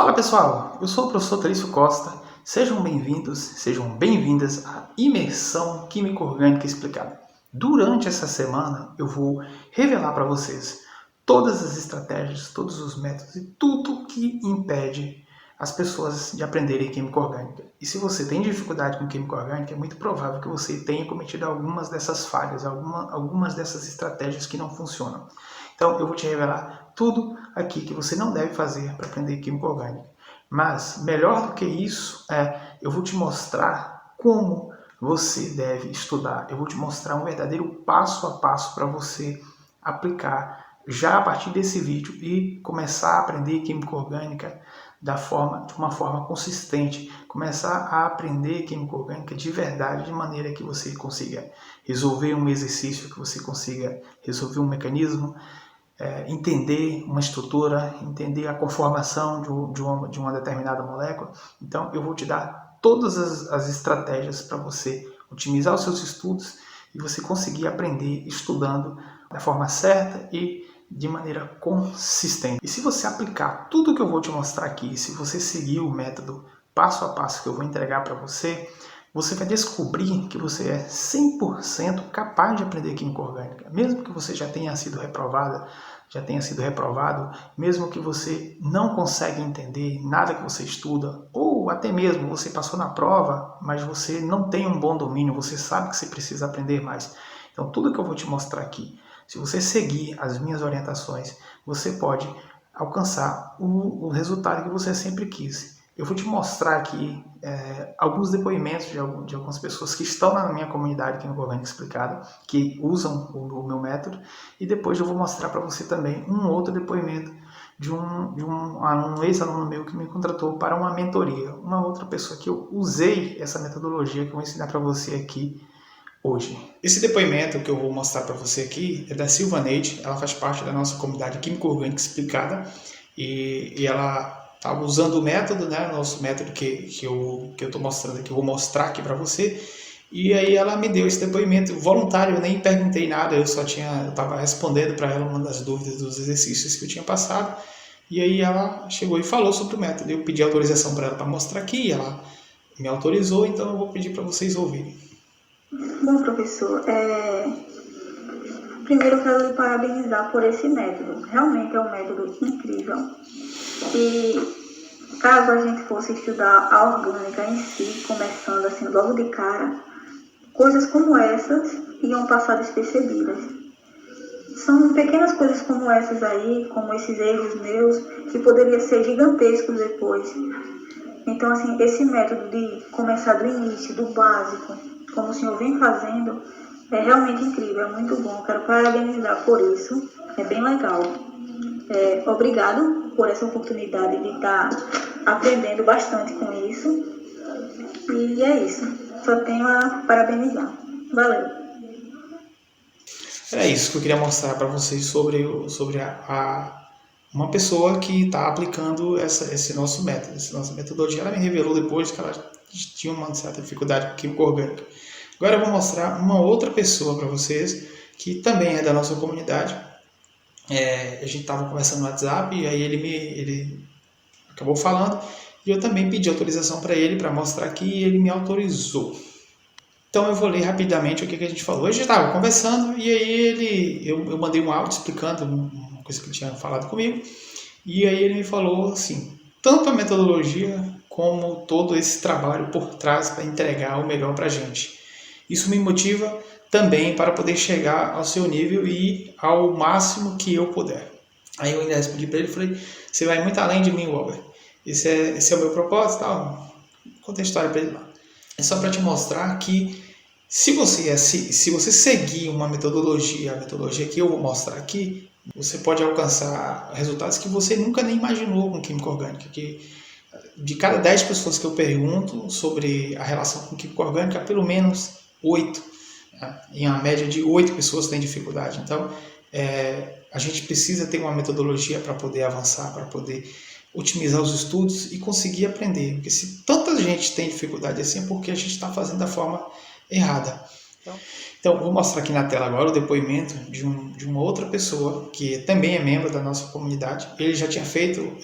Fala pessoal, eu sou o professor Talício Costa, sejam bem-vindos, sejam bem-vindas à Imersão Químico-Orgânica Explicada. Durante essa semana eu vou revelar para vocês todas as estratégias, todos os métodos e tudo que impede as pessoas de aprenderem Química Orgânica. E se você tem dificuldade com Química Orgânica, é muito provável que você tenha cometido algumas dessas falhas, algumas dessas estratégias que não funcionam. Então eu vou te revelar tudo aqui que você não deve fazer para aprender Química Orgânica. Mas melhor do que isso, eu vou te mostrar como você deve estudar. Eu vou te mostrar um verdadeiro passo a passo para você aplicar já a partir desse vídeo e começar a aprender Química Orgânica de uma forma consistente, começar a aprender Química Orgânica de verdade, de maneira que você consiga resolver um exercício, que você consiga resolver um mecanismo, entender uma estrutura, entender a conformação de uma determinada molécula. Então eu vou te dar todas as estratégias para você otimizar os seus estudos e você conseguir aprender estudando da forma certa e de maneira consistente. E se você aplicar tudo que eu vou te mostrar aqui, se você seguir o método passo a passo que eu vou entregar para você, você vai descobrir que você é 100% capaz de aprender Química Orgânica. Mesmo que você já tenha sido reprovado, mesmo que você não consegue entender nada que você estuda, ou até mesmo você passou na prova, mas você não tem um bom domínio, você sabe que você precisa aprender mais. Então tudo que eu vou te mostrar aqui, se você seguir as minhas orientações, você pode alcançar o resultado que você sempre quis. Eu vou te mostrar aqui alguns depoimentos de algumas pessoas que estão na minha comunidade Química Orgânica Explicada, que usam o meu método, e depois eu vou mostrar para você também um outro depoimento de um ex-aluno meu que me contratou para uma mentoria, uma outra pessoa que eu usei essa metodologia que eu vou ensinar para você aqui hoje. Esse depoimento que eu vou mostrar para você aqui é da Silvaneide, ela faz parte da nossa comunidade Química Orgânica Explicada, e ela estava usando o método, né, nosso método que eu estou mostrando aqui, eu vou mostrar aqui para você, e aí ela me deu esse depoimento voluntário, eu nem perguntei nada, eu estava respondendo para ela uma das dúvidas dos exercícios que eu tinha passado, e aí ela chegou e falou sobre o método, eu pedi autorização para ela para mostrar aqui, ela me autorizou, então eu vou pedir para vocês ouvirem. Bom, professor, primeiro eu quero lhe parabenizar por esse método. Realmente é um método incrível. E caso a gente fosse estudar a orgânica em si, começando assim logo de cara, coisas como essas iam passar despercebidas. São pequenas coisas como essas aí, como esses erros meus, que poderiam ser gigantescos depois. Então, assim, esse método de começar do início, do básico, como o senhor vem fazendo, é realmente incrível, é muito bom. Quero parabenizar por isso, é bem legal. Obrigado por essa oportunidade de estar aprendendo bastante com isso. E é isso, só tenho a parabenizar. Valeu! É isso que eu queria mostrar para vocês sobre uma pessoa que está aplicando esse nosso método, essa nossa metodologia. Ela me revelou depois que ela tinha uma certa dificuldade com Química Orgânica. Agora eu vou mostrar uma outra pessoa para vocês, que também é da nossa comunidade. A gente estava conversando no WhatsApp e aí ele acabou falando, e eu também pedi autorização para ele para mostrar aqui, e ele me autorizou. Então eu vou ler rapidamente o que a gente falou. A gente estava conversando e aí eu mandei um áudio explicando uma coisa que ele tinha falado comigo, e aí ele me falou assim, tanto a metodologia como todo esse trabalho por trás para entregar o melhor para a gente. Isso me motiva também para poder chegar ao seu nível e ao máximo que eu puder. Aí eu ainda respondi para ele, falei, você vai muito além de mim, Walter. Esse é o meu propósito, tal. Contei a história para ele lá. É só para te mostrar que se você seguir uma metodologia, a metodologia que eu vou mostrar aqui, você pode alcançar resultados que você nunca nem imaginou com Química Orgânica. Que de cada 10 pessoas que eu pergunto sobre a relação com Química Orgânica, pelo menos 8, em uma média de 8 pessoas têm dificuldade. Então, a gente precisa ter uma metodologia para poder avançar, para poder otimizar os estudos e conseguir aprender. Porque se tanta gente tem dificuldade assim, é porque a gente está fazendo da forma errada. Então, vou mostrar aqui na tela agora o depoimento de uma outra pessoa que também é membro da nossa comunidade. Ele já tinha feito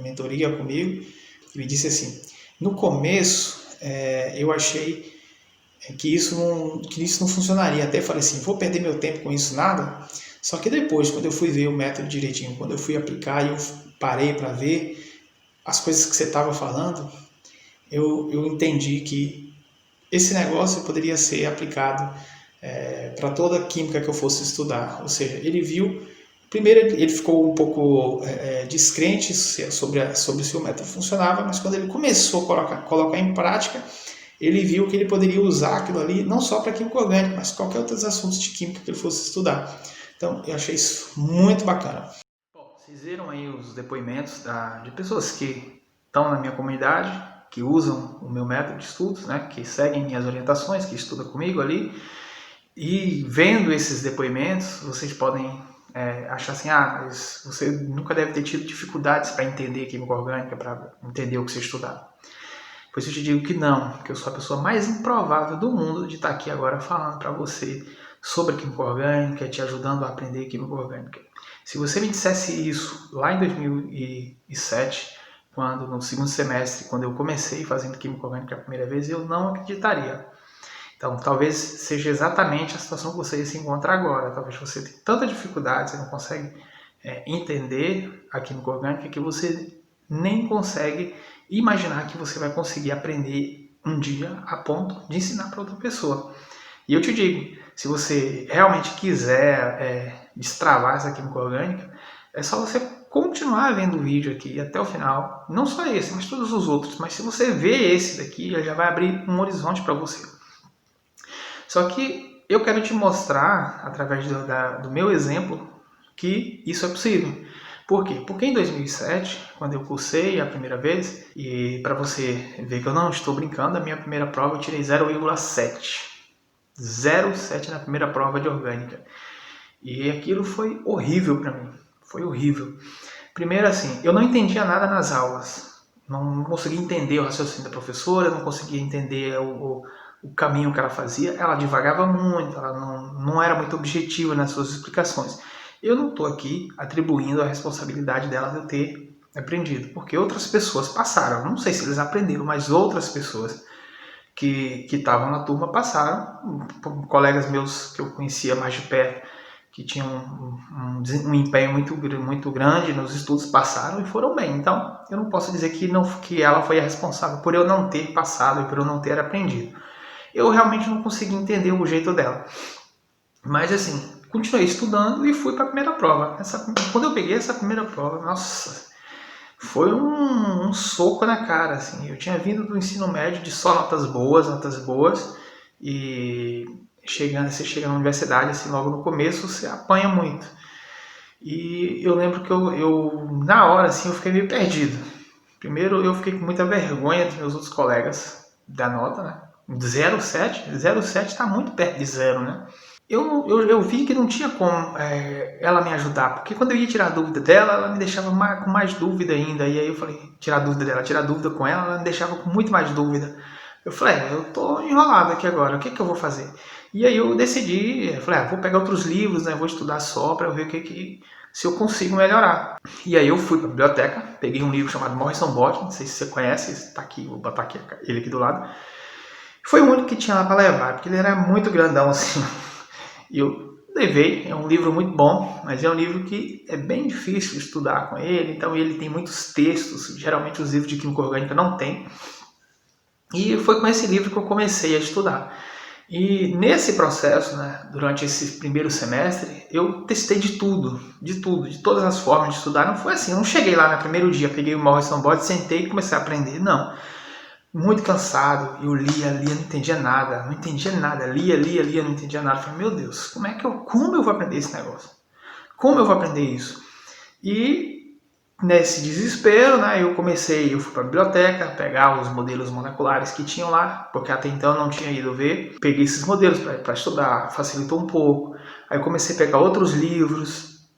mentoria comigo. Ele disse assim: no começo eu achei que isso não funcionaria. Até falei assim: vou perder meu tempo com isso nada. Só que depois, quando eu fui ver o método direitinho, quando eu fui aplicar e eu parei para ver as coisas que você estava falando, eu entendi que esse negócio poderia ser aplicado para toda a química que eu fosse estudar. Ou seja, ele viu, primeiro ele ficou um pouco descrente sobre se o método funcionava, mas quando ele começou a colocar em prática, ele viu que ele poderia usar aquilo ali não só para química orgânica, mas qualquer outros assuntos de química que ele fosse estudar. Então, eu achei isso muito bacana. Bom, vocês viram aí os depoimentos de pessoas que estão na minha comunidade, que usam o meu método de estudos, né, que seguem minhas orientações, que estudam comigo ali. E vendo esses depoimentos, vocês podem achar assim: mas você nunca deve ter tido dificuldades para entender química orgânica, para entender o que você estudava. Pois eu te digo que não, que eu sou a pessoa mais improvável do mundo de estar aqui agora falando para você sobre química orgânica, te ajudando a aprender química orgânica. Se você me dissesse isso lá em 2007, no segundo semestre, quando eu comecei fazendo química orgânica a primeira vez, eu não acreditaria. Então, talvez seja exatamente a situação que você se encontra agora. Talvez você tenha tanta dificuldade, você não consegue entender a química orgânica, que você nem consegue imaginar que você vai conseguir aprender um dia a ponto de ensinar para outra pessoa. E eu te digo, se você realmente quiser destravar essa química orgânica, é só você continuar vendo o vídeo aqui até o final. Não só esse, mas todos os outros. Mas se você vê esse daqui, ele já vai abrir um horizonte para você. Só que eu quero te mostrar, através do meu exemplo, que isso é possível. Por quê? Porque em 2007, quando eu cursei a primeira vez, e para você ver que eu não estou brincando, a minha primeira prova eu tirei 0,7. 0,7 na primeira prova de orgânica. E aquilo foi horrível para mim. Foi horrível. Primeiro assim, eu não entendia nada nas aulas. Não conseguia entender o raciocínio da professora, não conseguia entender o caminho que ela fazia. Ela divagava muito, ela não era muito objetiva nas suas explicações. Eu não estou aqui atribuindo a responsabilidade dela de eu ter aprendido, porque outras pessoas passaram. Não sei se eles aprenderam, mas outras pessoas que estavam na turma passaram. Colegas meus que eu conhecia mais de perto, que tinham um empenho muito grande nos estudos, passaram e foram bem. Então, eu não posso dizer que ela foi a responsável por eu não ter passado e por eu não ter aprendido. Eu realmente não consegui entender o jeito dela. Mas assim, continuei estudando e fui para a primeira prova. Quando eu peguei essa primeira prova, nossa, foi um soco na cara. Assim. Eu tinha vindo do ensino médio de só notas boas, e você chega na universidade, assim, logo no começo, você apanha muito. E eu lembro que eu na hora, assim, eu fiquei meio perdido. Primeiro, eu fiquei com muita vergonha dos meus outros colegas da nota, né? 0,7 está muito perto de zero, né? Eu vi que não tinha como ela me ajudar, porque quando eu ia tirar a dúvida dela, ela me deixava com mais dúvida ainda. E aí eu falei, tirar dúvida com ela me deixava com muito mais dúvida. Eu falei, eu tô enrolado aqui agora, o que eu vou fazer? E aí eu decidi, falei, vou pegar outros livros, né, vou estudar só para ver se eu consigo melhorar. E aí eu fui para a biblioteca, peguei um livro chamado Morrison Bot, não sei se você conhece, está aqui, vou botar ele aqui do lado. Foi o único que tinha lá para levar, porque ele era muito grandão assim. E eu levei, é um livro muito bom, mas é um livro que é bem difícil estudar com ele, então ele tem muitos textos, geralmente os livros de química orgânica não tem. E foi com esse livro que eu comecei a estudar. E nesse processo, né, durante esse primeiro semestre, eu testei de todas as formas de estudar. Não foi assim, eu não cheguei lá no primeiro dia, peguei o Morrison Bot, sentei e comecei a aprender, não. Muito cansado, eu lia, não entendia nada, lia, não entendia nada. Falei, meu Deus, como eu vou aprender esse negócio? Como eu vou aprender isso? E nesse desespero, né, eu fui para a biblioteca pegar os modelos moleculares que tinham lá, porque até então eu não tinha ido ver. Peguei esses modelos para estudar, facilitou um pouco. Aí eu comecei a pegar outros livros.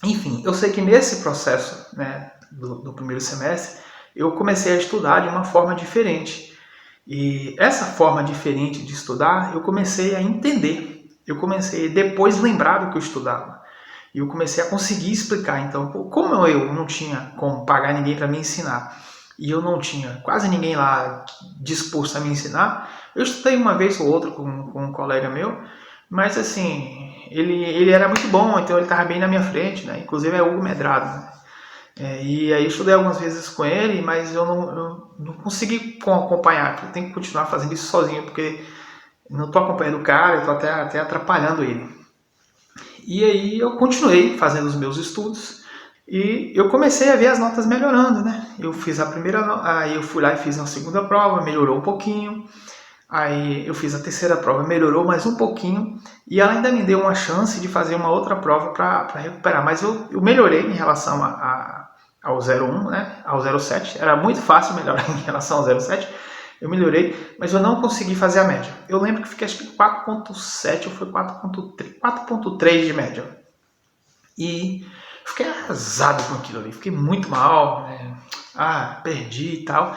Enfim, eu sei que nesse processo, né, do primeiro semestre, eu comecei a estudar de uma forma diferente. E essa forma diferente de estudar, eu comecei a entender. Eu comecei depois lembrar do que eu estudava. E eu comecei a conseguir explicar. Então, como eu não tinha como pagar ninguém para me ensinar, e eu não tinha quase ninguém lá disposto a me ensinar, eu estudei uma vez ou outra com um colega meu, mas assim, ele era muito bom, então ele estava bem na minha frente, né? Inclusive é Hugo Medrado, né? E aí eu estudei algumas vezes com ele, mas eu não consegui acompanhar, eu tenho que continuar fazendo isso sozinho, porque não estou acompanhando o cara, eu estou até atrapalhando ele. E aí eu continuei fazendo os meus estudos e eu comecei a ver as notas melhorando, né? Eu fiz a primeira, aí eu fui lá e fiz uma segunda prova, melhorou um pouquinho. Aí eu fiz a terceira prova, melhorou mais um pouquinho. E ela ainda me deu uma chance de fazer uma outra prova para recuperar. Mas eu melhorei em relação ao 01, né? Ao 07. Era muito fácil melhorar em relação ao 07. Eu melhorei, mas eu não consegui fazer a média. Eu lembro que fiquei acho que 4.7 ou foi 4.3 de média. E fiquei arrasado com aquilo ali. Fiquei muito mal, né? Perdi e tal.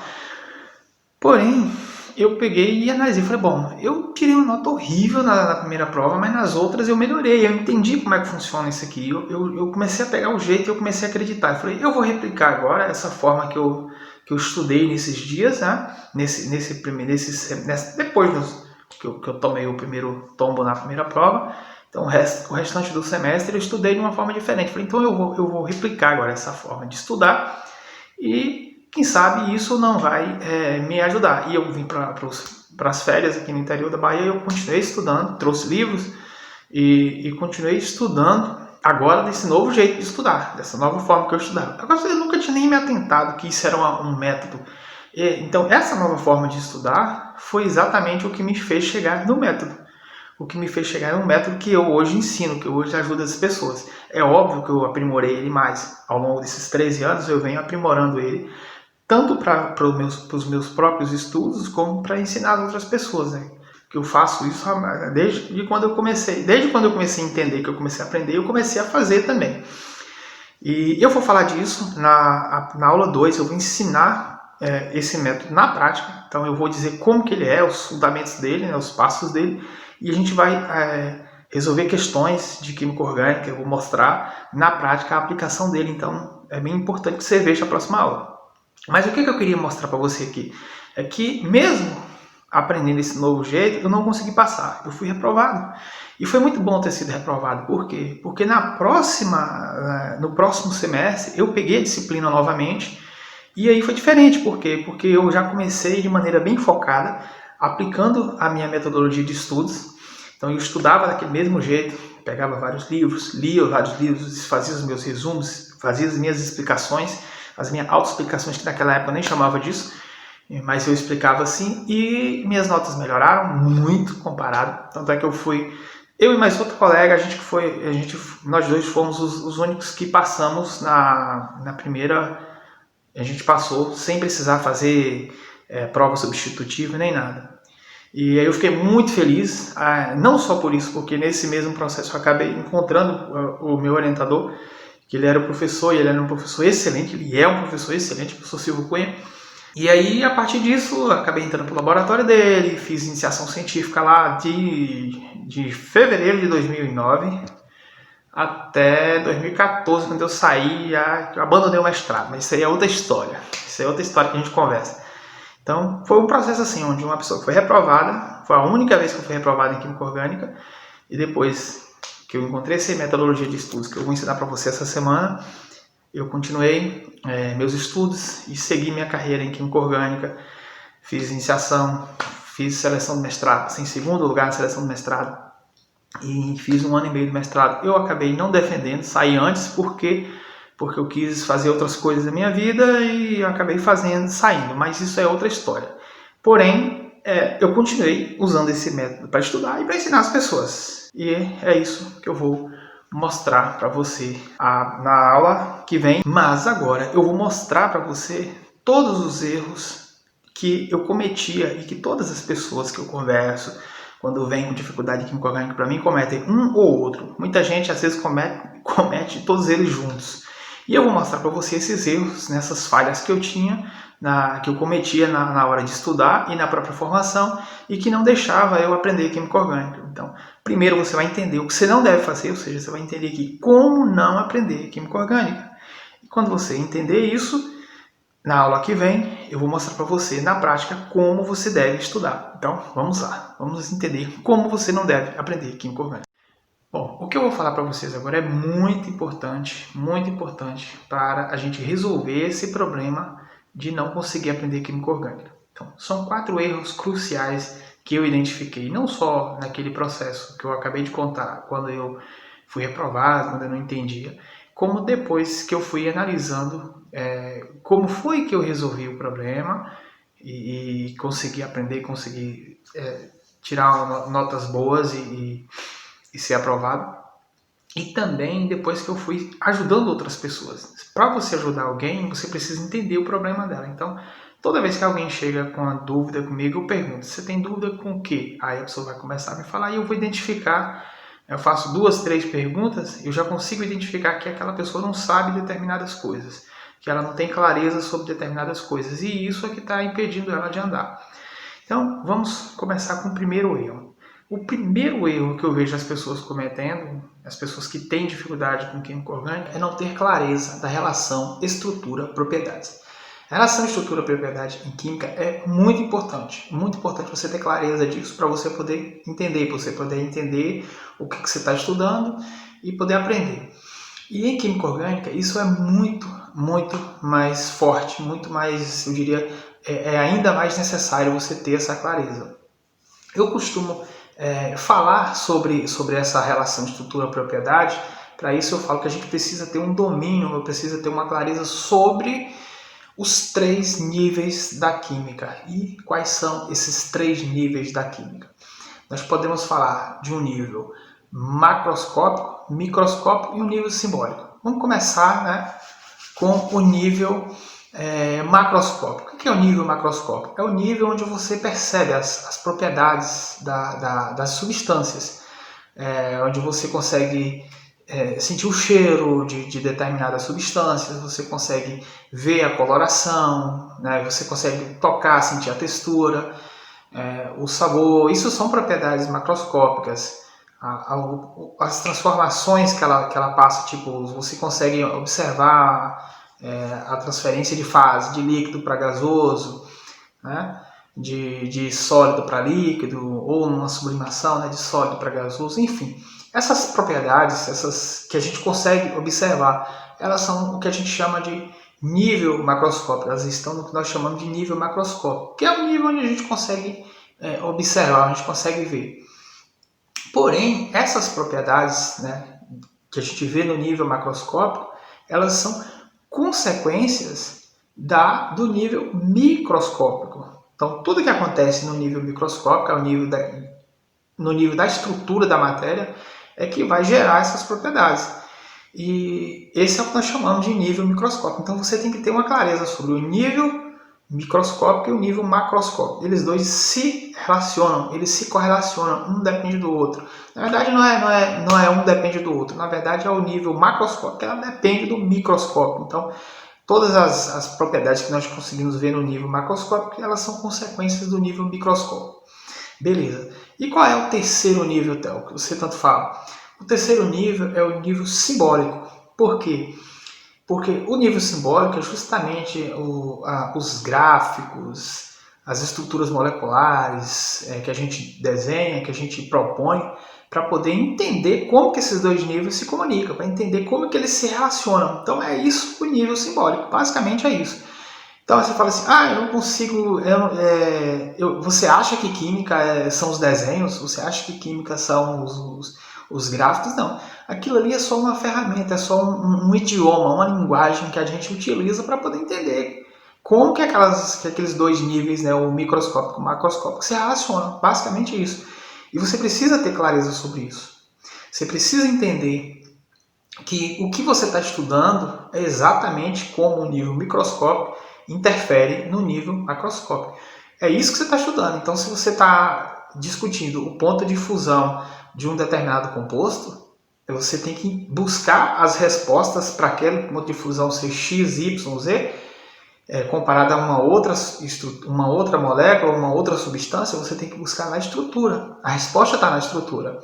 Porém, eu peguei e analisei. Falei, bom, eu tirei uma nota horrível na primeira prova, mas nas outras eu melhorei. Eu entendi como é que funciona isso aqui. Eu comecei a pegar o jeito e eu comecei a acreditar. Eu falei, eu vou replicar agora essa forma que eu estudei nesses dias, né? Depois que eu tomei o primeiro tombo na primeira prova. Então o restante do semestre eu estudei de uma forma diferente. Falei, então eu vou replicar agora essa forma de estudar e quem sabe isso não vai me ajudar. E eu vim para as férias aqui no interior da Bahia e eu continuei estudando, trouxe livros e continuei estudando agora desse novo jeito de estudar, dessa nova forma que eu estudava. Agora eu nunca tinha nem me atentado que isso era um método. Então essa nova forma de estudar foi exatamente o que me fez chegar no método. O que me fez chegar é um método que eu hoje ensino, que eu hoje ajudo as pessoas. É óbvio que eu aprimorei ele mais. Ao longo desses 13 anos eu venho aprimorando ele, tanto para os meus próprios estudos, como para ensinar as outras pessoas, né? Que eu faço isso desde quando eu comecei. Desde quando eu comecei a entender, que eu comecei a aprender, eu comecei a fazer também. E eu vou falar disso na aula 2, eu vou ensinar esse método na prática. Então eu vou dizer como que ele é, os fundamentos dele, né, os passos dele, e a gente vai resolver questões de química orgânica, eu vou mostrar na prática a aplicação dele. Então é bem importante que você veja a próxima aula. Mas o que eu queria mostrar para você aqui é que mesmo aprendendo esse novo jeito, eu não consegui passar. Eu fui reprovado. E foi muito bom ter sido reprovado. Por quê? Porque no próximo semestre eu peguei a disciplina novamente e aí foi diferente. Por quê? Porque eu já comecei de maneira bem focada, aplicando a minha metodologia de estudos. Então eu estudava daquele mesmo jeito, pegava vários livros, lia vários livros, fazia os meus resumos, fazia as minhas explicações, as minhas autoexplicações, que naquela época eu nem chamava disso, mas eu explicava assim, e minhas notas melhoraram muito comparado. Tanto é que eu e mais outro colega, nós dois fomos os únicos que passamos na primeira. A gente passou sem precisar fazer prova substitutiva nem nada. E aí eu fiquei muito feliz, não só por isso, porque nesse mesmo processo eu acabei encontrando o meu orientador, que ele era professor, e ele era um professor excelente, ele é um professor excelente, o professor Silvio Cunha. E aí, a partir disso, acabei entrando pro laboratório dele, fiz iniciação científica lá de fevereiro de 2009 até 2014, quando eu saí, eu abandonei o mestrado. Mas isso aí é outra história. Isso é outra história que a gente conversa. Então, foi um processo assim, onde uma pessoa foi reprovada, foi a única vez que eu fui reprovado em Química Orgânica, e depois que eu encontrei essa metodologia de estudos que eu vou ensinar para você essa semana, eu continuei meus estudos e segui minha carreira em Química Orgânica, fiz iniciação, fiz seleção do mestrado, em segundo lugar na seleção do mestrado, e fiz 1 ano e meio de mestrado. Eu acabei não defendendo, saí antes porque eu quis fazer outras coisas da minha vida e eu acabei saindo, mas isso é outra história. Porém, eu continuei usando esse método para estudar e para ensinar as pessoas. E é isso que eu vou mostrar para você na aula que vem. Mas agora eu vou mostrar para você todos os erros que eu cometia e que todas as pessoas que eu converso, quando vem com dificuldade de química orgânica para mim, cometem um ou outro. Muita gente às vezes comete todos eles juntos. E eu vou mostrar para você esses erros, nessas falhas que eu tinha que eu cometia na hora de estudar e na própria formação e que não deixava eu aprender química orgânica. Então, primeiro você vai entender o que você não deve fazer, ou seja, você vai entender aqui como não aprender química orgânica. E quando você entender isso, na aula que vem, eu vou mostrar para você, na prática, como você deve estudar. Então, vamos lá. Vamos entender como você não deve aprender química orgânica. Bom, o que eu vou falar para vocês agora é muito importante para a gente resolver esse problema de não conseguir aprender química orgânica. Então, são 4 erros cruciais que eu identifiquei, não só naquele processo que eu acabei de contar, quando eu fui reprovado, quando eu não entendia, como depois que eu fui analisando como foi que eu resolvi o problema e consegui aprender, consegui tirar notas boas e ser aprovado. E também depois que eu fui ajudando outras pessoas. Para você ajudar alguém, você precisa entender o problema dela. Então, toda vez que alguém chega com uma dúvida comigo, eu pergunto, você tem dúvida com o quê? Aí a pessoa vai começar a me falar e eu vou identificar, eu faço 2, 3 perguntas, eu já consigo identificar que aquela pessoa não sabe determinadas coisas, que ela não tem clareza sobre determinadas coisas, e isso é que está impedindo ela de andar. Então, vamos começar com o primeiro erro. O primeiro erro que eu vejo as pessoas cometendo, as pessoas que têm dificuldade com química orgânica, é não ter clareza da relação estrutura-propriedades. A relação estrutura-propriedade em química é muito importante você ter clareza disso para você poder entender, o que você está estudando e poder aprender. E em química orgânica isso é muito mais forte, muito mais, eu diria, é ainda mais necessário você ter essa clareza. Eu costumo falar sobre essa relação estrutura-propriedade. Para isso eu falo que a gente precisa ter um domínio, precisa ter uma clareza sobre os 3 níveis da química. E quais são esses 3 níveis da química? Nós podemos falar de um nível macroscópico, microscópico e um nível simbólico. Vamos começar, com o nível macroscópico. O que é o nível macroscópico? É o nível onde você percebe as propriedades das substâncias, onde você consegue sentir o cheiro de determinadas substâncias, você consegue ver a coloração, você consegue tocar, sentir a textura, o sabor. Isso são propriedades macroscópicas. As transformações que ela passa, tipo, você consegue observar a transferência de fase de líquido para gasoso, de sólido para líquido, ou uma sublimação de sólido para gasoso, enfim. Essas propriedades, essas que a gente consegue observar, elas são o que a gente chama de nível macroscópico, elas estão no que nós chamamos de nível macroscópico, que é o nível onde a gente consegue observar, a gente consegue ver. Porém, essas propriedades que a gente vê no nível macroscópico, elas são consequências do nível microscópico. Então, tudo que acontece no nível microscópico, no nível da estrutura da matéria, é que vai gerar essas propriedades. E esse é o que nós chamamos de nível microscópico. Então, você tem que ter uma clareza sobre o nível microscópico e o nível macroscópico. Eles dois se relacionam, eles se correlacionam, um depende do outro. Na verdade, não é um depende do outro. Na verdade, é o nível macroscópico, ela depende do microscópio. Então, todas as propriedades que nós conseguimos ver no nível macroscópico, elas são consequências do nível microscópico. Beleza. E qual é o terceiro nível, Theo, que você tanto fala? O terceiro nível é o nível simbólico. Por quê? Porque o nível simbólico é justamente os gráficos, as estruturas moleculares que a gente desenha, que a gente propõe, para poder entender como que esses 2 níveis se comunicam, para entender como que eles se relacionam. Então é isso o nível simbólico, basicamente é isso. Então você fala assim, eu não consigo, você acha que química são os desenhos, você acha que química são os gráficos? Não, aquilo ali é só uma ferramenta, é só um idioma, uma linguagem que a gente utiliza para poder entender como que aqueles 2 níveis, o microscópico e o macroscópico, se relacionam, basicamente isso. E você precisa ter clareza sobre isso. Você precisa entender que o que você está estudando é exatamente como o nível microscópico interfere no nível macroscópico. É isso que você está estudando. Então, se você está discutindo o ponto de fusão de um determinado composto, você tem que buscar as respostas para aquele ponto de fusão ser X, Y, Z, comparada a uma outra molécula, uma outra substância, você tem que buscar na estrutura. A resposta está na estrutura.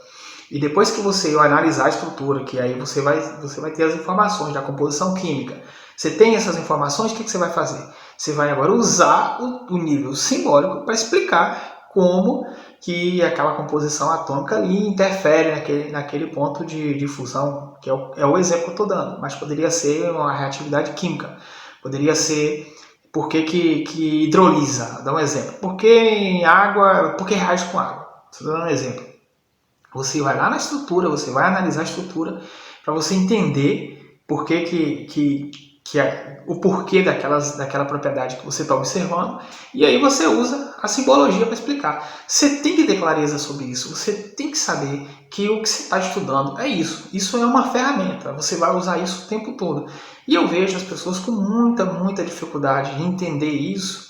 E depois que você analisar a estrutura, que aí você vai ter as informações da composição química, você tem essas informações, o que você vai fazer? Você vai agora usar o nível simbólico para explicar como que aquela composição atômica ali interfere naquele ponto de fusão, que é o exemplo que eu estou dando, mas poderia ser uma reatividade química, poderia ser por que hidrolisa, vou dar um exemplo, por que reage com água, estou dando um exemplo. Você vai lá na estrutura, você vai analisar a estrutura para você entender por o porquê daquela propriedade que você está observando, e aí você usa a simbologia para explicar. Você tem que ter clareza sobre isso, você tem que saber que o que você está estudando é isso. Isso é uma ferramenta, você vai usar isso o tempo todo. E eu vejo as pessoas com muita dificuldade de entender isso,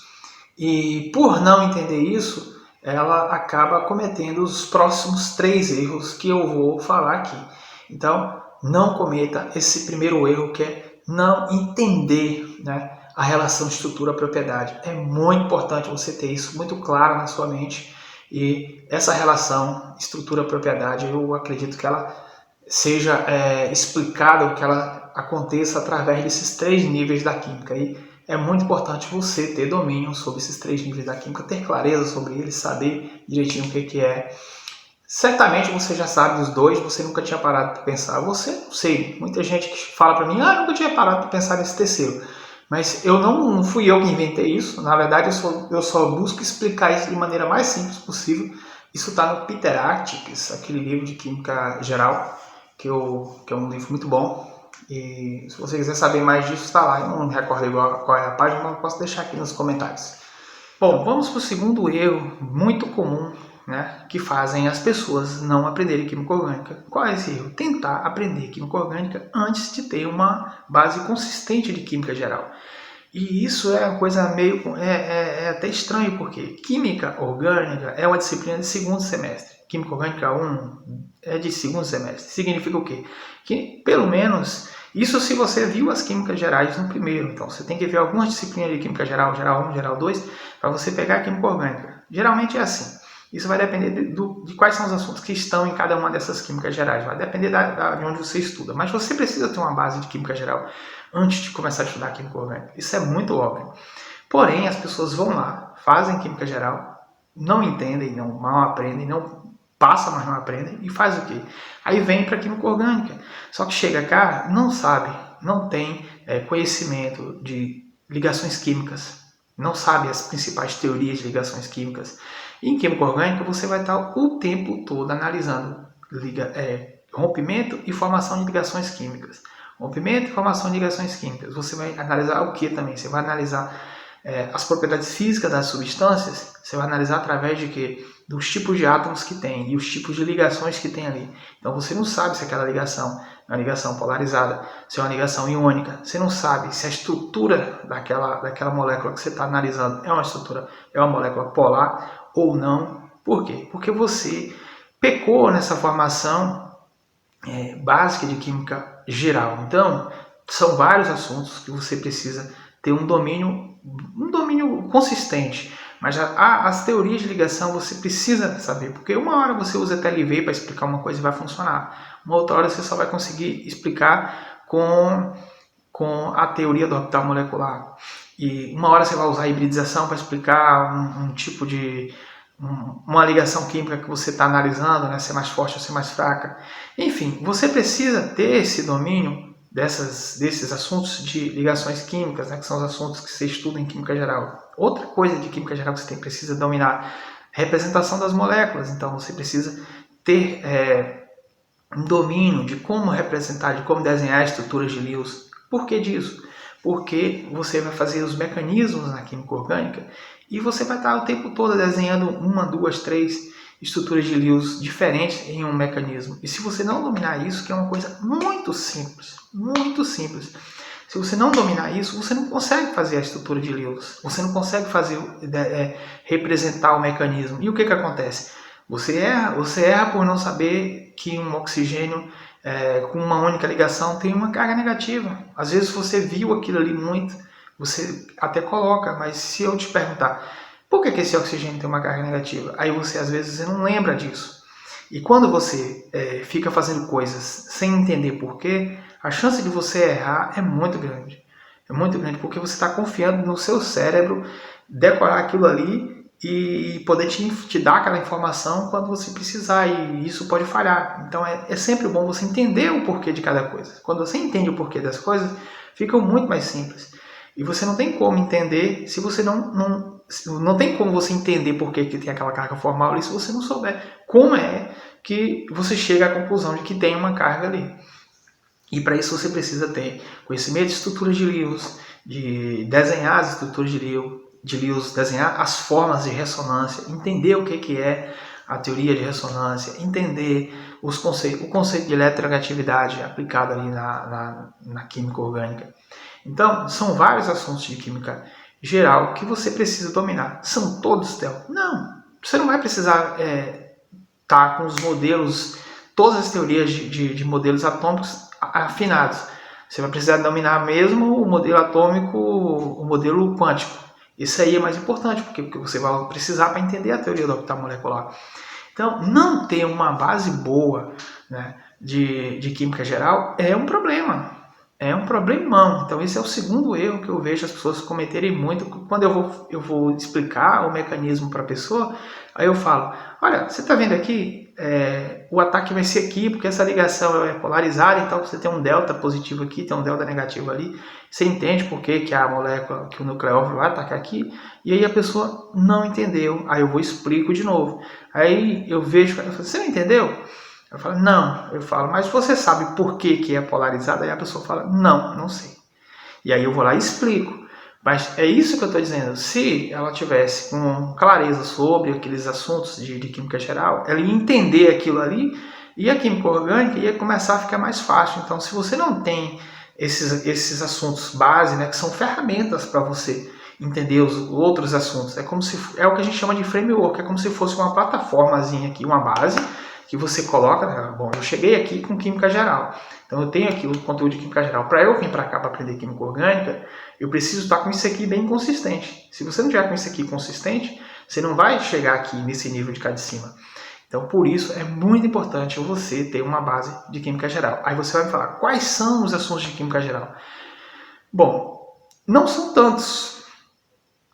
e por não entender isso, ela acaba cometendo os próximos 3 erros que eu vou falar aqui. Então, não cometa esse primeiro erro, que é não entender, né, a relação estrutura-propriedade. É muito importante você ter isso muito claro na sua mente. E essa relação estrutura-propriedade, eu acredito que ela seja explicada, que ela aconteça através desses 3 níveis da química. E é muito importante você ter domínio sobre esses 3 níveis da química, ter clareza sobre eles, saber direitinho o que é. Certamente você já sabe dos 2, você nunca tinha parado para pensar. Você não sei, muita gente que fala para mim, nunca tinha parado para pensar nesse terceiro. Mas não fui eu que inventei isso, na verdade eu só busco explicar isso de maneira mais simples possível. Isso está no Peter Artics, aquele livro de Química Geral, que é um livro muito bom. E se você quiser saber mais disso, está lá. Eu não me recordo qual é a página, mas eu posso deixar aqui nos comentários. Bom, vamos para o segundo erro muito comum, né, que fazem as pessoas não aprenderem química orgânica. Qual é esse erro? Tentar aprender química orgânica antes de ter uma base consistente de química geral. E isso é uma coisa meio... é até estranho, porque química orgânica é uma disciplina de segundo semestre. Química orgânica 1 é de segundo semestre. Significa o quê? Que, pelo menos, isso se você viu as químicas gerais no primeiro. Então, você tem que ver algumas disciplinas de química geral, geral 1, geral 2, para você pegar a química orgânica. Geralmente é assim. Isso vai depender de quais são os assuntos que estão em cada uma dessas químicas gerais. Vai depender de onde você estuda. Mas você precisa ter uma base de química geral antes de começar a estudar química orgânica. Isso é muito óbvio. Porém, as pessoas vão lá, fazem química geral, não entendem, mal aprendem, não passa, mas não aprendem, e faz o quê? Aí vem para a química orgânica. Só que chega cá, não sabe, não tem conhecimento de ligações químicas, não sabe as principais teorias de ligações químicas. E em química orgânica você vai estar o tempo todo analisando rompimento e formação de ligações químicas. Rompimento e formação de ligações químicas. Você vai analisar o que também? Você vai analisar as propriedades físicas das substâncias. Você vai analisar através de quê? Dos tipos de átomos que tem e os tipos de ligações que tem ali. Então você não sabe se aquela ligação é uma ligação polarizada, se é uma ligação iônica. Você não sabe se a estrutura daquela molécula que você está analisando é uma molécula polar ou não. Por quê? Porque você pecou nessa formação básica de química geral. Então, são vários assuntos que você precisa ter um domínio consistente. Mas as teorias de ligação você precisa saber, porque uma hora você usa TLV para explicar uma coisa e vai funcionar. Uma outra hora você só vai conseguir explicar com a teoria do orbital molecular. E uma hora você vai usar a hibridização para explicar um tipo de... uma ligação química que você está analisando, né, se é mais forte ou se é mais fraca. Enfim, você precisa ter esse domínio desses assuntos de ligações químicas, né, que são os assuntos que você estuda em química geral. Outra coisa de química geral que você precisa dominar é a representação das moléculas. Então você precisa ter um domínio de como representar, de como desenhar estruturas de Lewis. Por que disso? Porque você vai fazer os mecanismos na química orgânica e você vai estar o tempo todo desenhando 1, 2, 3 estruturas de Lewis diferentes em um mecanismo. E se você não dominar isso, que é uma coisa muito simples, se você não dominar isso, você não consegue fazer a estrutura de Lewis, você não consegue representar o mecanismo. E o que acontece? Você erra por não saber que um oxigênio com uma única ligação tem uma carga negativa. Às vezes você viu aquilo ali muito, Você até coloca, mas se eu te perguntar, por que esse oxigênio tem uma carga negativa? Aí você, às vezes, você não lembra disso. E quando você fica fazendo coisas sem entender porquê, a chance de você errar é muito grande. É muito grande porque você está confiando no seu cérebro decorar aquilo ali e poder te dar aquela informação quando você precisar, e isso pode falhar. Então é sempre bom você entender o porquê de cada coisa. Quando você entende o porquê das coisas, fica muito mais simples. E você não tem como entender se você não tem como você entender por que tem aquela carga formal ali se você não souber como é que você chega à conclusão de que tem uma carga ali. E para isso você precisa ter conhecimento de estruturas de Lewis, de desenhar as estruturas de Lewis, desenhar as formas de ressonância, entender o que é a teoria de ressonância, entender o conceito de eletronegatividade aplicado ali na química orgânica. Então, são vários assuntos de química geral que você precisa dominar. São todos, Theo? Não. Você não vai precisar estar com os modelos, todas as teorias de modelos atômicos afinados. Você vai precisar dominar mesmo o modelo atômico, o modelo quântico. Isso aí é mais importante, porque você vai precisar para entender a teoria do orbital molecular. Então, não ter uma base boa, né, de química geral é um problema. É um problemão. Então, esse é o segundo erro que eu vejo as pessoas cometerem muito. Quando eu vou explicar o mecanismo para a pessoa, aí eu falo, olha, você está vendo aqui, o ataque vai ser aqui, porque essa ligação é polarizada, então você tem um delta positivo aqui, tem um delta negativo ali. Você entende por que a molécula, que o nucleófilo vai atacar aqui, e aí a pessoa não entendeu. Aí eu vou explico de novo. Aí eu vejo, eu falo, você não entendeu? Eu falo, não. Eu falo, mas você sabe por que é polarizada? Aí a pessoa fala, não sei. E aí eu vou lá e explico. Mas é isso que eu estou dizendo. Se ela tivesse com clareza sobre aqueles assuntos de química geral, ela ia entender aquilo ali e a química orgânica ia começar a ficar mais fácil. Então, se você não tem esses assuntos base, né, que são ferramentas para você entender os outros assuntos, é o que a gente chama de framework, é como se fosse uma plataformazinha aqui, uma base, que você coloca, né? Bom, eu cheguei aqui com química geral, então eu tenho aqui o conteúdo de química geral. Para eu vir para cá para aprender química orgânica, eu preciso estar com isso aqui bem consistente. Se você não tiver com isso aqui consistente, você não vai chegar aqui nesse nível de cá de cima. Então, por isso, é muito importante você ter uma base de química geral. Aí você vai me falar, quais são os assuntos de química geral? Bom, não são tantos,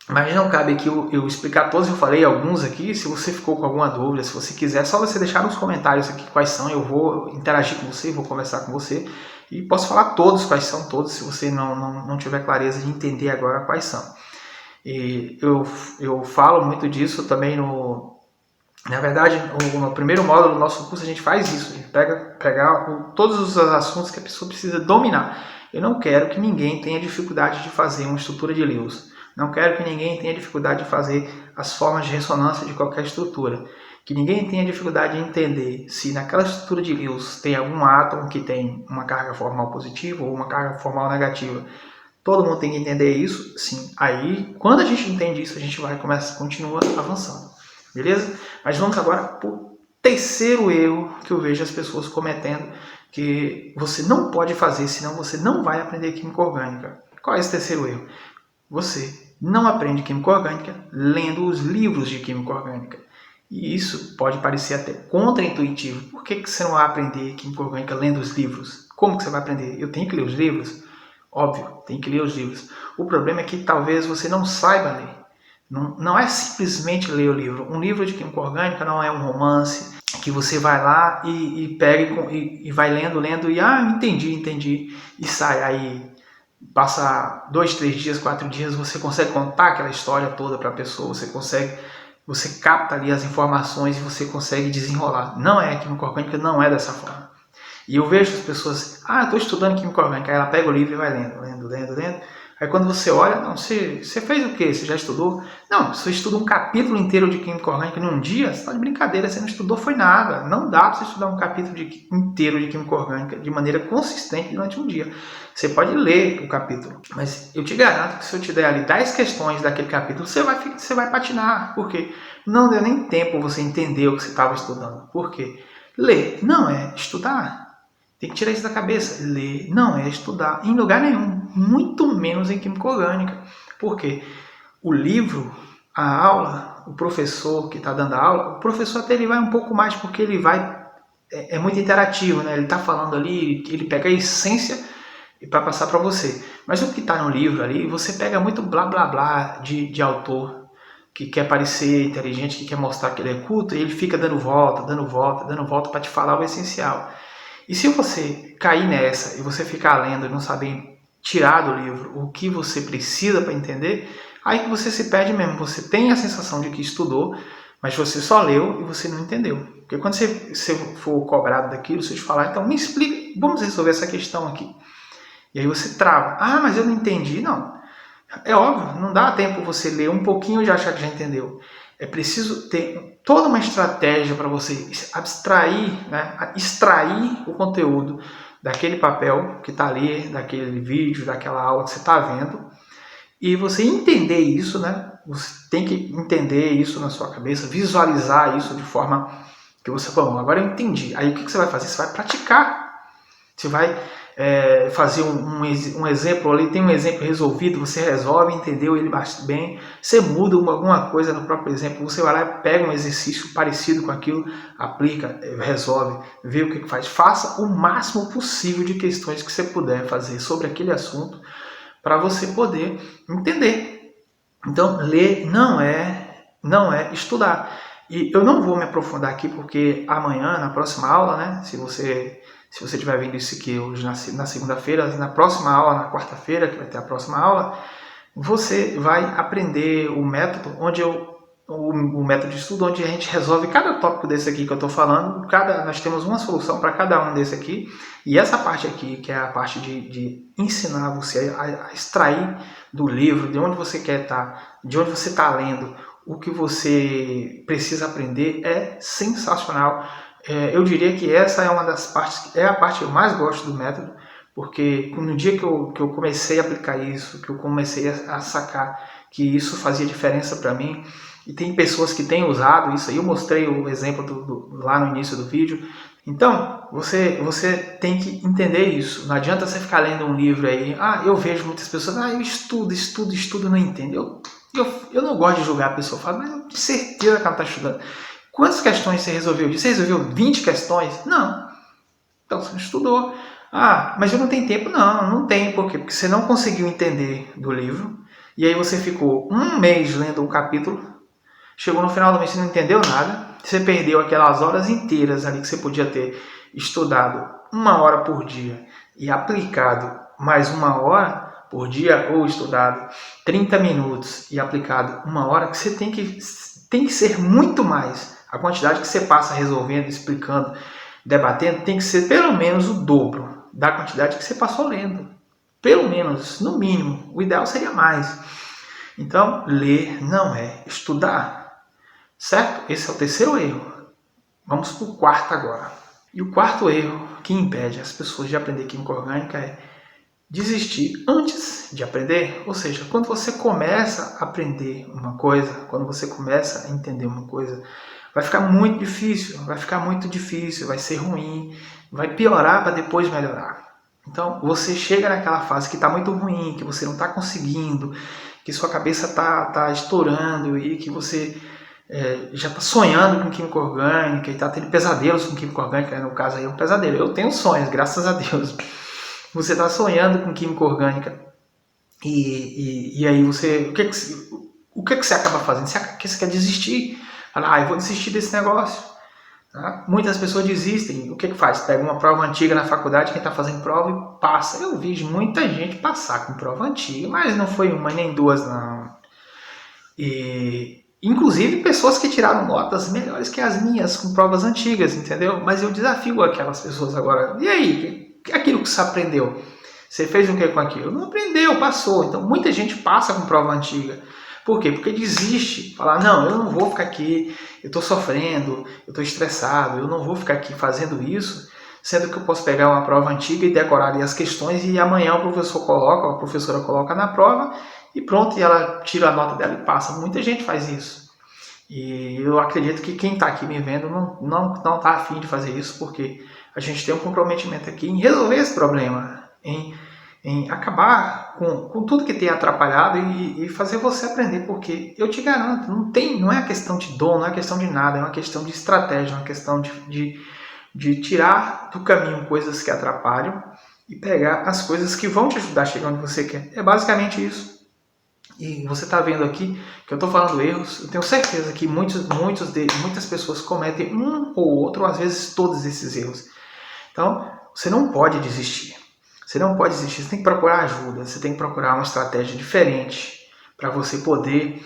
mas não cabe aqui eu explicar todos. Eu falei alguns aqui. Se você ficou com alguma dúvida, se você quiser, é só você deixar nos comentários aqui quais são. Eu vou interagir com você, vou conversar com você. E posso falar todos quais são todos, se você não tiver clareza de entender agora quais são. E eu falo muito disso também na verdade, no primeiro módulo do nosso curso a gente faz isso. A gente pega todos os assuntos que a pessoa precisa dominar. Eu não quero que ninguém tenha dificuldade de fazer uma estrutura de Lewis. Não quero que ninguém tenha dificuldade de fazer as formas de ressonância de qualquer estrutura. Que ninguém tenha dificuldade de entender se naquela estrutura de Lewis tem algum átomo que tem uma carga formal positiva ou uma carga formal negativa. Todo mundo tem que entender isso, sim. Aí, quando a gente entende isso, a gente continua avançando. Beleza? Mas vamos agora para o terceiro erro que eu vejo as pessoas cometendo, que você não pode fazer, senão você não vai aprender química orgânica. Qual é esse terceiro erro? Você não aprende química orgânica lendo os livros de química orgânica. E isso pode parecer até contraintuitivo. Por que você não vai aprender química orgânica lendo os livros? Como que você vai aprender? Eu tenho que ler os livros? Óbvio, tem que ler os livros. O problema é que talvez você não saiba ler. Não é simplesmente ler o livro. Um livro de química orgânica não é um romance que você vai lá e pega e vai lendo, e entendi, e sai. Aí passa 2, 3 dias, 4 dias, você consegue contar aquela história toda para a pessoa, você capta ali as informações e você consegue desenrolar. Não é, química orgânica não é dessa forma. E eu vejo as pessoas, estou estudando química orgânica, aí ela pega o livro e vai lendo. Aí quando você olha, não, você fez o quê? Você já estudou? Não, você estuda um capítulo inteiro de química orgânica num dia, você está de brincadeira, você não estudou foi nada. Não dá para você estudar um capítulo inteiro de química orgânica de maneira consistente durante um dia. Você pode ler o capítulo, mas eu te garanto que se eu te der ali 10 questões daquele capítulo, você vai patinar. Por quê? Não deu nem tempo você entender o que você estava estudando. Por quê? Ler não é estudar. Tem que tirar isso da cabeça. Ler não é estudar em lugar nenhum. muito menos em química orgânica. Por quê? O livro, a aula, o professor que está dando a aula, o professor até ele vai um pouco mais porque ele vai, é muito interativo, né? Ele está falando ali, ele pega a essência para passar para você. Mas o que está no livro ali, você pega muito blá blá blá de autor que quer parecer inteligente, que quer mostrar que ele é culto, e ele fica dando volta para te falar o essencial. E se você cair nessa e você ficar lendo e não saber tirar do livro o que você precisa para entender, aí que você se perde mesmo. Você tem a sensação de que estudou, mas você só leu e você não entendeu. Porque quando você for cobrado daquilo, você te falar, então me explica, vamos resolver essa questão aqui. E aí você trava. Ah, mas eu não entendi. Não. É óbvio, não dá tempo você ler um pouquinho e já achar que já entendeu. É preciso ter toda uma estratégia para você abstrair, né, extrair o conteúdo daquele papel que está ali, daquele vídeo, daquela aula que você está vendo, e você entender isso, né? Você tem que entender isso na sua cabeça, visualizar isso de forma que você falou, agora eu entendi. Aí o que você vai fazer? Você vai praticar. Você vai fazer um exemplo ali, tem um exemplo resolvido, você resolve, entendeu ele bem, você muda alguma coisa no próprio exemplo, você vai lá e pega um exercício parecido com aquilo, aplica, resolve, vê o que faz. Faça o máximo possível de questões que você puder fazer sobre aquele assunto para você poder entender. Então, ler não é estudar. E eu não vou me aprofundar aqui porque amanhã, na próxima aula, né, se você estiver vendo isso aqui hoje na segunda-feira, na próxima aula, na quarta-feira, que vai ter a próxima aula, você vai aprender o método o método de estudo onde a gente resolve cada tópico desse aqui que eu estou falando. Nós temos uma solução para cada um desse aqui. E essa parte aqui, que é a parte de ensinar você a extrair do livro, de onde você quer estar, de onde você está lendo, o que você precisa aprender, é sensacional. Eu diria que essa é uma das partes, é a parte que eu mais gosto do método, porque no dia que eu comecei a aplicar isso, que eu comecei a sacar que isso fazia diferença para mim, e tem pessoas que têm usado isso aí, eu mostrei o exemplo lá no início do vídeo. Então, você tem que entender isso. Não adianta você ficar lendo um livro aí, eu vejo muitas pessoas, eu estudo, não entendo. Eu não gosto de julgar a pessoa, eu falo, mas eu tenho certeza que ela está estudando. Quantas questões você resolveu? Você resolveu 20 questões? Não. Então você não estudou. Mas eu não tenho tempo. Não tem. Por quê? Porque você não conseguiu entender do livro. E aí você ficou um mês lendo um capítulo. Chegou no final do mês e não entendeu nada. Você perdeu aquelas horas inteiras ali que você podia ter estudado 1 hora por dia e aplicado mais 1 hora por dia, ou estudado 30 minutos e aplicado 1 hora, que você tem que ser muito mais. A quantidade que você passa resolvendo, explicando, debatendo, tem que ser pelo menos o dobro da quantidade que você passou lendo. Pelo menos, no mínimo. O ideal seria mais. Então, ler não é estudar. Certo? Esse é o terceiro erro. Vamos para o quarto agora. E o quarto erro que impede as pessoas de aprender química orgânica é desistir antes de aprender. Ou seja, quando você começa a aprender uma coisa, quando você começa a entender uma coisa, vai ficar muito difícil, vai ser ruim, vai piorar para depois melhorar. Então, você chega naquela fase que está muito ruim, que você não está conseguindo, que sua cabeça está estourando e que você já está sonhando com química orgânica e está tendo pesadelos com química orgânica, no caso aí é um pesadelo. Eu tenho sonhos, graças a Deus. Você está sonhando com química orgânica e aí você, o que você acaba fazendo? Você quer desistir? Fala, eu vou desistir desse negócio. Tá? Muitas pessoas desistem. O que faz? Pega uma prova antiga na faculdade, quem está fazendo prova e passa. Eu vi muita gente passar com prova antiga, mas não foi uma nem duas, não. E inclusive pessoas que tiraram notas melhores que as minhas com provas antigas, entendeu? Mas eu desafio aquelas pessoas agora. E aí? Aquilo que você aprendeu? Você fez o que com aquilo? Não aprendeu, passou. Então muita gente passa com prova antiga. Por quê? Porque desiste. Fala, não, eu não vou ficar aqui, eu estou sofrendo, eu estou estressado, eu não vou ficar aqui fazendo isso, sendo que eu posso pegar uma prova antiga e decorar ali as questões e amanhã a professora coloca na prova e pronto, e ela tira a nota dela e passa. Muita gente faz isso. E eu acredito que quem está aqui me vendo não está afim de fazer isso, porque a gente tem um comprometimento aqui em resolver esse problema, em em acabar com tudo que tem atrapalhado e fazer você aprender, porque eu te garanto, não é questão de dom, não é questão de nada, é uma questão de estratégia, é uma questão de tirar do caminho coisas que atrapalham e pegar as coisas que vão te ajudar a chegar onde você quer. É basicamente isso. E você está vendo aqui que eu estou falando erros, eu tenho certeza que muitas pessoas cometem um ou outro, ou às vezes todos esses erros. Então, você não pode desistir. Você não pode desistir, você tem que procurar ajuda, você tem que procurar uma estratégia diferente para você poder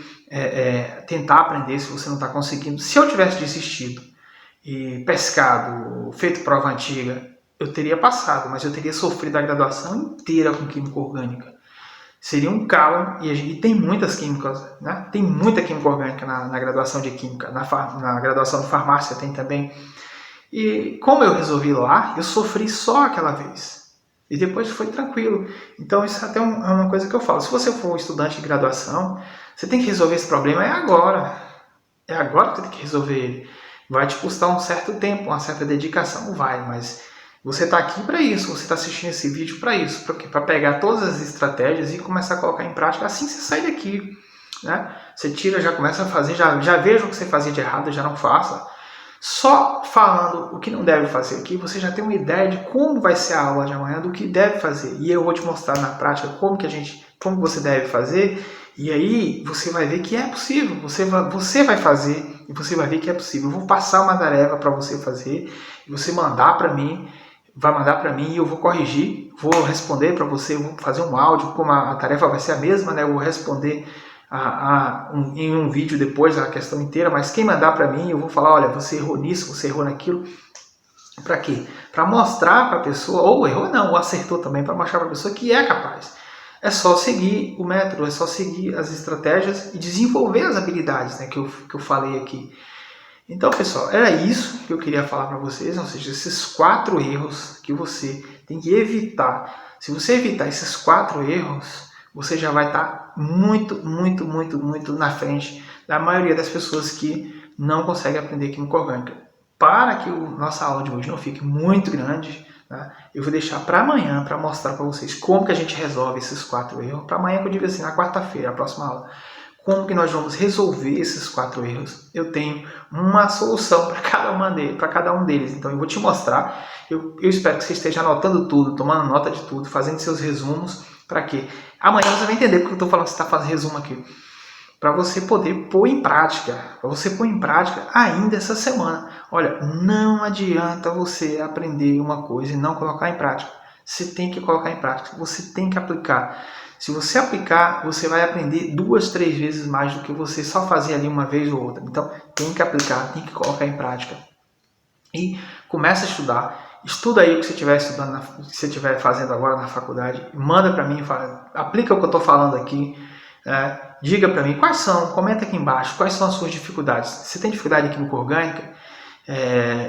tentar aprender se você não está conseguindo. Se eu tivesse desistido e pescado, feito prova antiga, eu teria passado, mas eu teria sofrido a graduação inteira com química orgânica. Seria um calo, e tem muitas químicas, né? Tem muita química orgânica na graduação de química, na graduação de farmácia tem também. E como eu resolvi lá, eu sofri só aquela vez. E depois foi tranquilo. Então isso até é uma coisa que eu falo. Se você for um estudante de graduação, você tem que resolver esse problema agora. É agora que você tem que resolver ele. Vai te custar um certo tempo, uma certa dedicação, vai, mas você está aqui para isso, você está assistindo esse vídeo para isso, para pegar todas as estratégias e começar a colocar em prática assim que você sai daqui. Né? Você tira, já começa a fazer, já veja o que você fazia de errado, já não faça. Só falando o que não deve fazer aqui, você já tem uma ideia de como vai ser a aula de amanhã, do que deve fazer. E eu vou te mostrar na prática como você deve fazer. E aí você vai ver que é possível. Você vai fazer e você vai ver que é possível. Eu vou passar uma tarefa para você fazer e você mandar para mim. Vai mandar para mim e eu vou corrigir, vou responder para você, vou fazer um áudio, como a tarefa vai ser a mesma, né? Eu vou responder em um vídeo depois a questão inteira, mas quem mandar para mim, eu vou falar, olha, você errou nisso, você errou naquilo. Para quê? Para mostrar para a pessoa, ou errou não, ou acertou também, para mostrar para a pessoa que é capaz. É só seguir o método, é só seguir as estratégias e desenvolver as habilidades, né, que eu falei aqui. Então, pessoal, era isso que eu queria falar para vocês, ou seja, esses 4 erros que você tem que evitar. Se você evitar esses 4 erros, você já vai estar muito na frente da maioria das pessoas que não conseguem aprender química orgânica. Para que a nossa aula de hoje não fique muito grande, tá? Eu vou deixar para amanhã para mostrar para vocês como que a gente resolve esses 4 erros. Para amanhã, que eu digo assim, na quarta-feira, a próxima aula. Como que nós vamos resolver esses 4 erros? Eu tenho uma solução para cada um deles. Então eu vou te mostrar. Eu espero que você esteja anotando tudo, tomando nota de tudo, fazendo seus resumos. Para quê? Amanhã você vai entender porque eu estou falando que você está fazendo resumo aqui. Para você poder pôr em prática. Para você pôr em prática ainda essa semana. Olha, não adianta você aprender uma coisa e não colocar em prática. Você tem que colocar em prática. Você tem que aplicar. Se você aplicar, você vai aprender 2, 3 vezes mais do que você só fazer ali uma vez ou outra. Então, tem que aplicar, tem que colocar em prática. E começa a estudar. Estuda aí o que você estiver estudando, o que você estiver fazendo agora na faculdade. Manda para mim, aplica o que eu estou falando aqui. Diga para mim quais são, comenta aqui embaixo, quais são as suas dificuldades. Você tem dificuldade em química orgânica?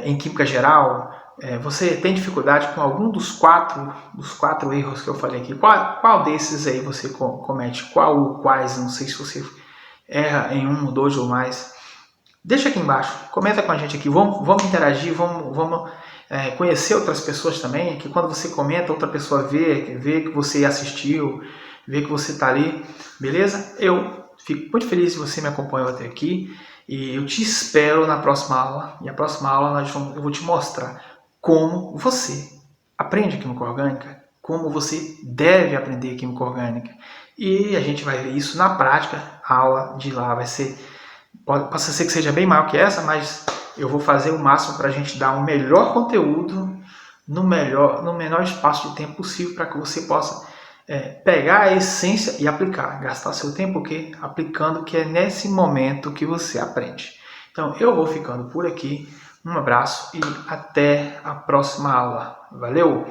Em química geral? Você tem dificuldade com algum dos quatro erros que eu falei aqui? Qual desses aí você comete? Quais? Não sei se você erra em 1, 2 ou mais. Deixa aqui embaixo, comenta com a gente aqui, vamos interagir, vamos conhecer outras pessoas também, que quando você comenta, outra pessoa vê que você assistiu, vê que você está ali, beleza? Eu fico muito feliz se você me acompanhou até aqui e eu te espero na próxima aula. E a próxima aula eu vou te mostrar como você aprende química orgânica, como você deve aprender química orgânica. E a gente vai ver isso na prática. A aula de lá pode ser que seja bem maior que essa, mas eu vou fazer o máximo para a gente dar um melhor conteúdo no menor espaço de tempo possível, para que você possa pegar a essência e aplicar, gastar seu tempo aplicando, que é nesse momento que você aprende. Então eu vou ficando por aqui, um abraço e até a próxima aula. Valeu!